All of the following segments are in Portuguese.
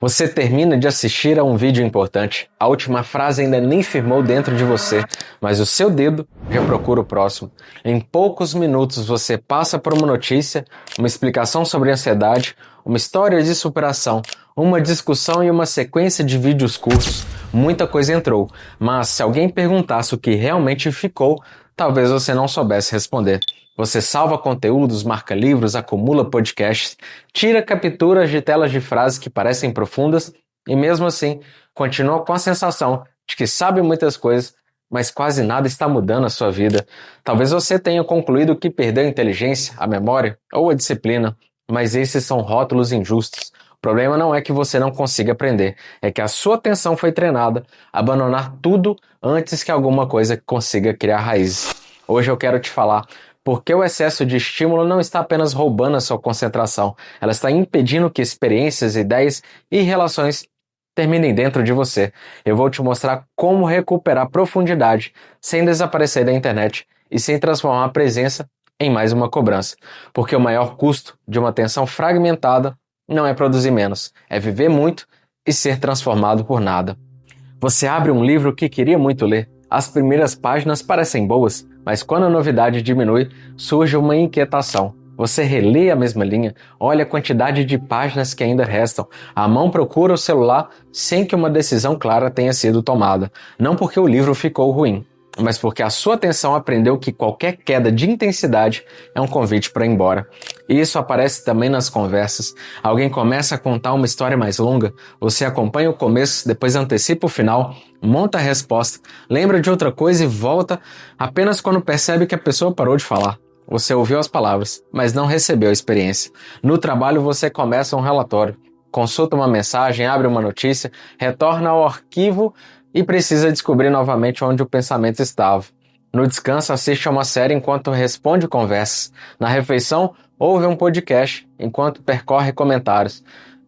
Você termina de assistir a um vídeo importante. A última frase ainda nem firmou dentro de você, mas o seu dedo já procura o próximo. Em poucos minutos você passa por uma notícia, uma explicação sobre ansiedade, uma história de superação, uma discussão e uma sequência de vídeos curtos. Muita coisa entrou, mas se alguém perguntasse o que realmente ficou, talvez você não soubesse responder. Você salva conteúdos, marca livros, acumula podcasts, tira capturas de telas de frases que parecem profundas e mesmo assim continua com a sensação de que sabe muitas coisas, mas quase nada está mudando a sua vida. Talvez você tenha concluído que perdeu a inteligência, a memória ou a disciplina, mas esses são rótulos injustos. O problema não é que você não consiga aprender, é que a sua atenção foi treinada a abandonar tudo antes que alguma coisa consiga criar raízes. Hoje eu quero te falar porque o excesso de estímulo não está apenas roubando a sua concentração, ela está impedindo que experiências, ideias e relações terminem dentro de você. Eu vou te mostrar como recuperar profundidade sem desaparecer da internet e sem transformar a presença em mais uma cobrança. Porque o maior custo de uma atenção fragmentada não é produzir menos, é viver muito e ser transformado por nada. Você abre um livro que queria muito ler. As primeiras páginas parecem boas, mas quando a novidade diminui, surge uma inquietação. Você relê a mesma linha, olha a quantidade de páginas que ainda restam. A mão procura o celular sem que uma decisão clara tenha sido tomada. Não porque o livro ficou ruim, mas porque a sua atenção aprendeu que qualquer queda de intensidade é um convite para ir embora. E isso aparece também nas conversas. Alguém começa a contar uma história mais longa, você acompanha o começo, depois antecipa o final, monta a resposta, lembra de outra coisa e volta apenas quando percebe que a pessoa parou de falar. Você ouviu as palavras, mas não recebeu a experiência. No trabalho você começa um relatório, consulta uma mensagem, abre uma notícia, retorna ao arquivo e precisa descobrir novamente onde o pensamento estava. No descanso, assiste a uma série enquanto responde conversas. Na refeição, ouve um podcast enquanto percorre comentários.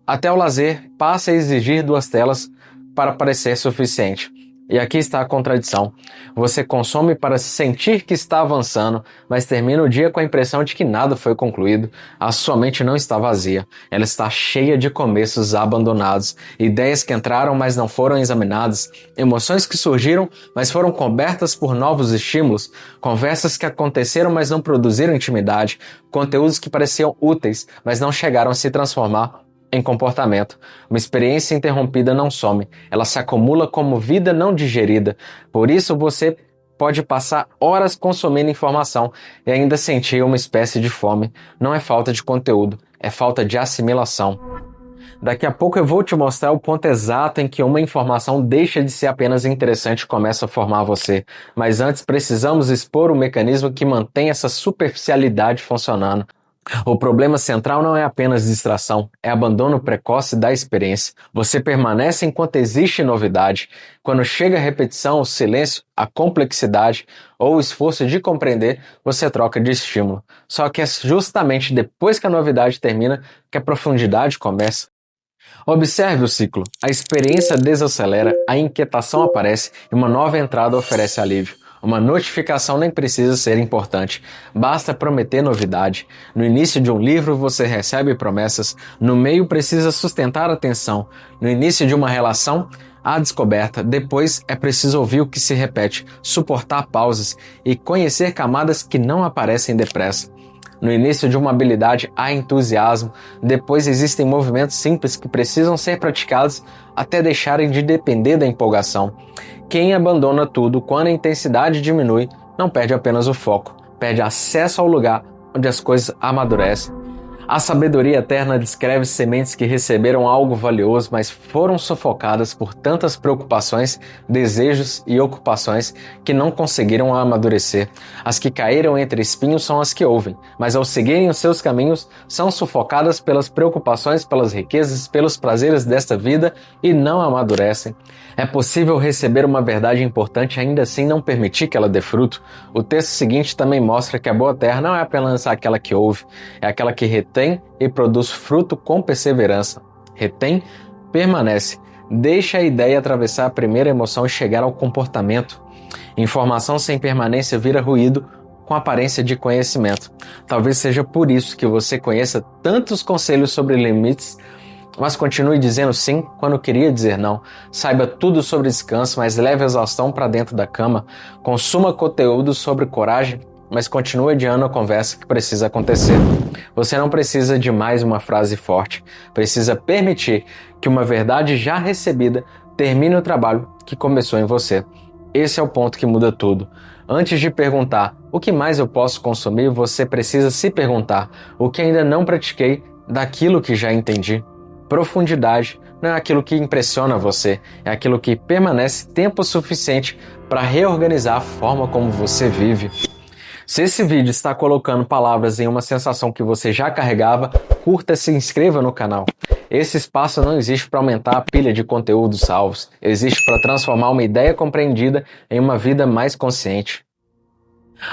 Até o lazer, passa a exigir 2 telas para parecer suficiente. E aqui está a contradição. Você consome para sentir que está avançando, mas termina o dia com a impressão de que nada foi concluído. A sua mente não está vazia. Ela está cheia de começos abandonados, ideias que entraram, mas não foram examinadas, emoções que surgiram, mas foram cobertas por novos estímulos, conversas que aconteceram, mas não produziram intimidade, conteúdos que pareciam úteis, mas não chegaram a se transformar em comportamento. Uma experiência interrompida não some, ela se acumula como vida não digerida. Por isso você pode passar horas consumindo informação e ainda sentir uma espécie de fome. Não é falta de conteúdo, é falta de assimilação. Daqui a pouco eu vou te mostrar o ponto exato em que uma informação deixa de ser apenas interessante e começa a formar você. Mas antes precisamos expor o mecanismo que mantém essa superficialidade funcionando. O problema central não é apenas distração, é abandono precoce da experiência. Você permanece enquanto existe novidade. Quando chega a repetição, o silêncio, a complexidade ou o esforço de compreender, você troca de estímulo. Só que é justamente depois que a novidade termina que a profundidade começa. Observe o ciclo. A experiência desacelera, a inquietação aparece e uma nova entrada oferece alívio. Uma notificação nem precisa ser importante, basta prometer novidade. No início de um livro você recebe promessas, no meio precisa sustentar a atenção. No início de uma relação, há descoberta, depois é preciso ouvir o que se repete, suportar pausas e conhecer camadas que não aparecem depressa. No início de uma habilidade há entusiasmo, depois existem movimentos simples que precisam ser praticados até deixarem de depender da empolgação. Quem abandona tudo quando a intensidade diminui não perde apenas o foco, perde acesso ao lugar onde as coisas amadurecem. A sabedoria eterna descreve sementes que receberam algo valioso, mas foram sufocadas por tantas preocupações, desejos e ocupações que não conseguiram amadurecer. As que caíram entre espinhos são as que ouvem, mas ao seguirem os seus caminhos, são sufocadas pelas preocupações, pelas riquezas, pelos prazeres desta vida e não amadurecem. É possível receber uma verdade importante e ainda assim não permitir que ela dê fruto. O texto seguinte também mostra que a boa terra não é apenas aquela que ouve, é aquela que retém e produz fruto com perseverança. Retém, permanece, deixa a ideia atravessar a primeira emoção e chegar ao comportamento. Informação sem permanência vira ruído com aparência de conhecimento. Talvez seja por isso que você conheça tantos conselhos sobre limites mas continue dizendo sim quando queria dizer não. Saiba tudo sobre descanso, mas leve a exaustão para dentro da cama. Consuma conteúdo sobre coragem, mas continue adiando a conversa que precisa acontecer. Você não precisa de mais uma frase forte. Precisa permitir que uma verdade já recebida termine o trabalho que começou em você. Esse é o ponto que muda tudo. Antes de perguntar o que mais eu posso consumir, você precisa se perguntar o que ainda não pratiquei daquilo que já entendi. Profundidade não é aquilo que impressiona você, é aquilo que permanece tempo suficiente para reorganizar a forma como você vive. Se esse vídeo está colocando palavras em uma sensação que você já carregava, curta e se inscreva no canal. Esse espaço não existe para aumentar a pilha de conteúdos salvos, existe para transformar uma ideia compreendida em uma vida mais consciente.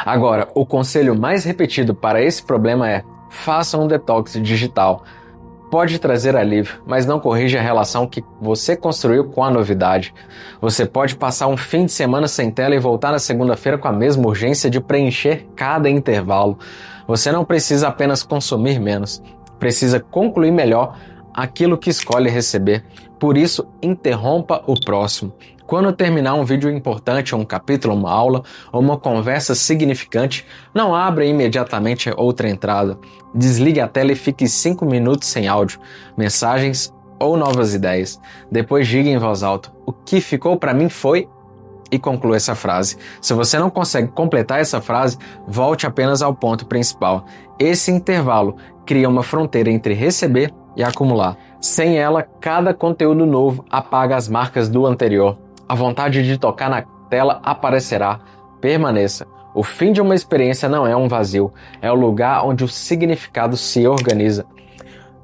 Agora, o conselho mais repetido para esse problema é: faça um detox digital. Pode trazer alívio, mas não corrige a relação que você construiu com a novidade. Você pode passar um fim de semana sem tela e voltar na segunda-feira com a mesma urgência de preencher cada intervalo. Você não precisa apenas consumir menos, precisa concluir melhor aquilo que escolhe receber. Por isso, interrompa o próximo. Quando terminar um vídeo importante, um capítulo, uma aula ou uma conversa significante, não abra imediatamente outra entrada. Desligue a tela e fique 5 minutos sem áudio, mensagens ou novas ideias. Depois diga em voz alta: o que ficou para mim foi... e conclua essa frase. Se você não consegue completar essa frase, volte apenas ao ponto principal. Esse intervalo cria uma fronteira entre receber e acumular. Sem ela, cada conteúdo novo apaga as marcas do anterior. A vontade de tocar na tela aparecerá. Permaneça. O fim de uma experiência não é um vazio, é o lugar onde o significado se organiza.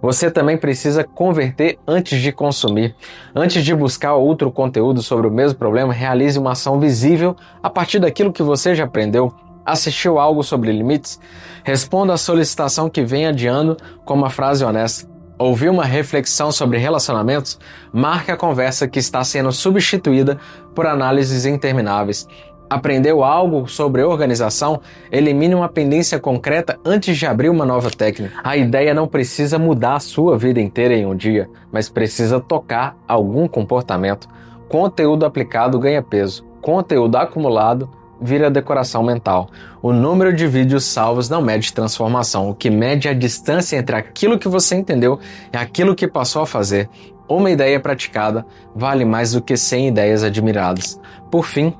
Você também precisa converter antes de consumir. Antes de buscar outro conteúdo sobre o mesmo problema, realize uma ação visível a partir daquilo que você já aprendeu. Assistiu algo sobre limites? Responda à solicitação que vem adiando com uma frase honesta. Ouviu uma reflexão sobre relacionamentos? Marque a conversa que está sendo substituída por análises intermináveis. Aprendeu algo sobre organização? Elimine uma pendência concreta antes de abrir uma nova técnica. A ideia não precisa mudar a sua vida inteira em um dia, mas precisa tocar algum comportamento. Conteúdo aplicado ganha peso. Conteúdo acumulado vira decoração mental. O número de vídeos salvos não mede transformação. O que mede é a distância entre aquilo que você entendeu e aquilo que passou a fazer. Uma ideia praticada vale mais do que 100 ideias admiradas. Por fim,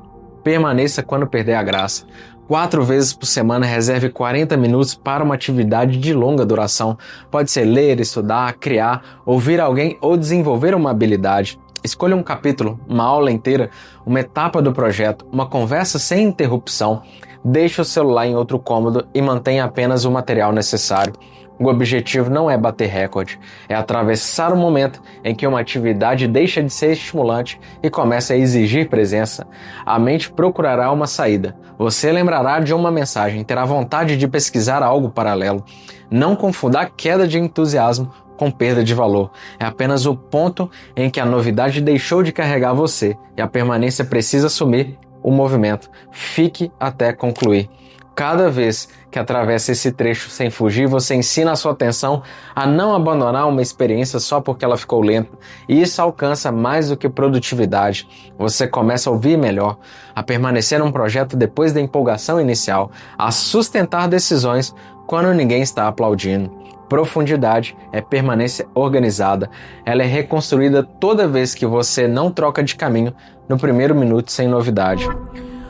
permaneça quando perder a graça. 4 vezes por semana, reserve 40 minutos para uma atividade de longa duração. Pode ser ler, estudar, criar, ouvir alguém ou desenvolver uma habilidade. Escolha um capítulo, uma aula inteira, uma etapa do projeto, uma conversa sem interrupção. Deixe o celular em outro cômodo e mantenha apenas o material necessário. O objetivo não é bater recorde, é atravessar o momento em que uma atividade deixa de ser estimulante e começa a exigir presença. A mente procurará uma saída. Você lembrará de uma mensagem, terá vontade de pesquisar algo paralelo. Não confunda a queda de entusiasmo com perda de valor. É apenas o ponto em que a novidade deixou de carregar você e a permanência precisa assumir o movimento. Fique até concluir. Cada vez que atravessa esse trecho sem fugir, você ensina a sua atenção a não abandonar uma experiência só porque ela ficou lenta. E isso alcança mais do que produtividade. Você começa a ouvir melhor, a permanecer num projeto depois da empolgação inicial, a sustentar decisões quando ninguém está aplaudindo. Profundidade é permanência organizada. Ela é reconstruída toda vez que você não troca de caminho no primeiro minuto sem novidade.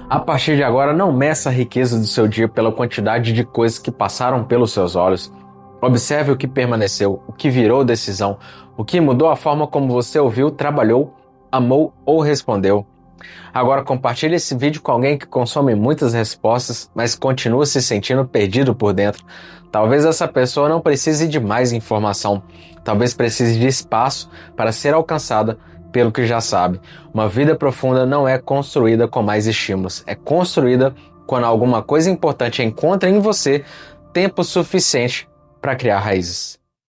A partir de agora, não meça a riqueza do seu dia pela quantidade de coisas que passaram pelos seus olhos. Observe o que permaneceu, o que virou decisão, o que mudou a forma como você ouviu, trabalhou, amou ou respondeu. Agora compartilhe esse vídeo com alguém que consome muitas respostas, mas continua se sentindo perdido por dentro. Talvez essa pessoa não precise de mais informação, talvez precise de espaço para ser alcançada pelo que já sabe. Uma vida profunda não é construída com mais estímulos, é construída quando alguma coisa importante encontra em você tempo suficiente para criar raízes.